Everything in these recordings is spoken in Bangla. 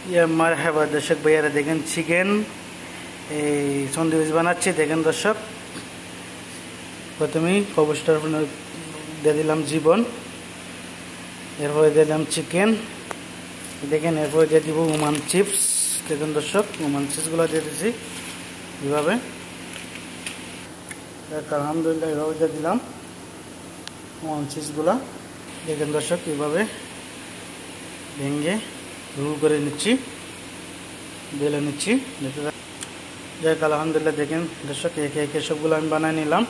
মারহাবা দর্শক ভাইয়ারা, দেখেন চিকেন এই সন্দেশ বানাচ্ছি। দেখেন দর্শক, প্রথমেই কবুতর দিয়ে দিলাম জীবন, এরপরে দিয়ে দিলাম চিকেন, দেখেন এরপরে দিয়ে দিব ওমান চিপস। দেখেন দর্শক, ওমান চিপসগুলো দিয়ে দিচ্ছি এভাবে। আলহামদুলিল্লাহ এভাবে দিয়ে দিলাম ওমান চিপসগুলা। দেখেন দর্শক এভাবে ভেঙে রোল করে নিচ্ছি, বেলে নিচ্ছি। যাই হোক আলহামদুলিল্লাহ, দেখেন দর্শক একে একে সবগুলো আমি বানিয়ে নিলাম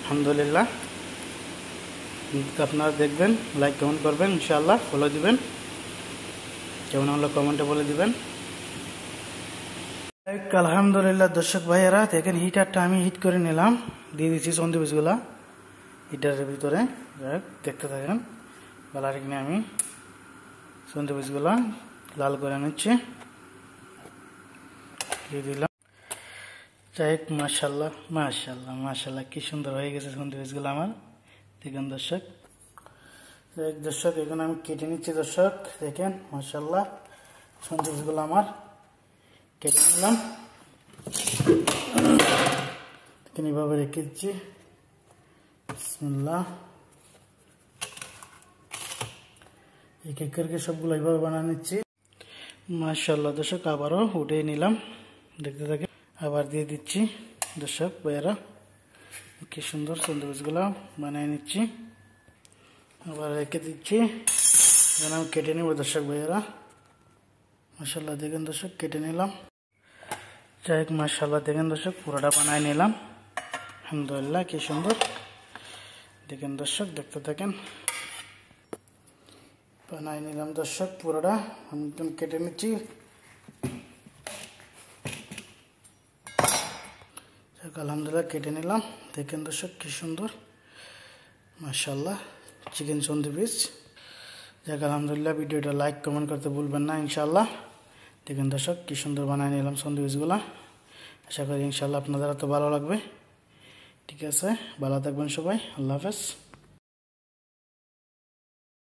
আলহামদুলিল্লাহ। আপনারা দেখবেন, লাইক কমেন্ট করবেন, ইনশাআল্লাহ ফলো দিবেন, কেমন হলো কমেন্টে বলে দিবেন। আলহামদুলিল্লাহ দর্শক ভাইয়েরা, দেখেন হিটারটা আমি হিট করে নিলাম, দিয়ে দিচ্ছি সন্দেশগুলা হিটারের ভিতরে। যাই হোক দেখতে থাকেন, বালার কিনে আমি সন্দেশগুলা লাল করে নিচ্ছি, দিয়ে দিলাম। যাই হোক মাশাল্লাহ মাশাল্লাহ মাশাল্লাহ, কি সুন্দর হয়ে গেছে সন্দেশগুলো আমার। দেখেন দর্শক, দর্শক এখন আমি কেটে নিচ্ছি দর্শক। দেখেন মাশাল্লাহ সন্দেশগুলো আমার কেটে নিলাম, দেখেন এইভাবে রেখে দিচ্ছি। বিসমিল্লাহ, এক এক করে সবগুলো এইভাবে বানিয়ে নিচ্ছি। মাশাল্লাহ দর্শক, আবারও উঠে নিলাম, দেখতে থাকেন। আবার দিয়ে দিচ্ছি দর্শক ভাইয়েরা, কি সুন্দর সন্দেশগুলো বানিয়ে নিচ্ছি। আবার রেখে দিচ্ছি, আমি কেটে নেব দর্শক ভাইয়েরা। মাশাল্লাহ দেখেন দর্শক, কেটে নিলাম। যাই হোক মাশাল্লাহ দেখেন দর্শক, পুরোটা বানিয়ে নিলাম আলহামদুলিল্লাহ, কি সুন্দর। দেখেন দর্শক, দেখতে থাকেন, বানিয়ে নিলাম দর্শক পুরোটা। আমি কেটে নিচ্ছি। আলহামদুলিল্লাহ কেটে নিলাম, দেখেন দর্শক কি সুন্দর মাশাল্লাহ চিকেন সন্দেশ। যাক আলহামদুলিল্লাহ, ভিডিওটা লাইক কমেন্ট করতে ভুলবেন না ইনশাআল্লাহ। দেখেন দর্শক কি সুন্দর বানিয়ে নিলাম সন্দেশগুলা। আশা করি ইনশাআল্লাহ আপনাদের তো ভালো লাগবে। ঠিক আছে, ভালো থাকবেন সবাই, আল্লাহ হাফেজ।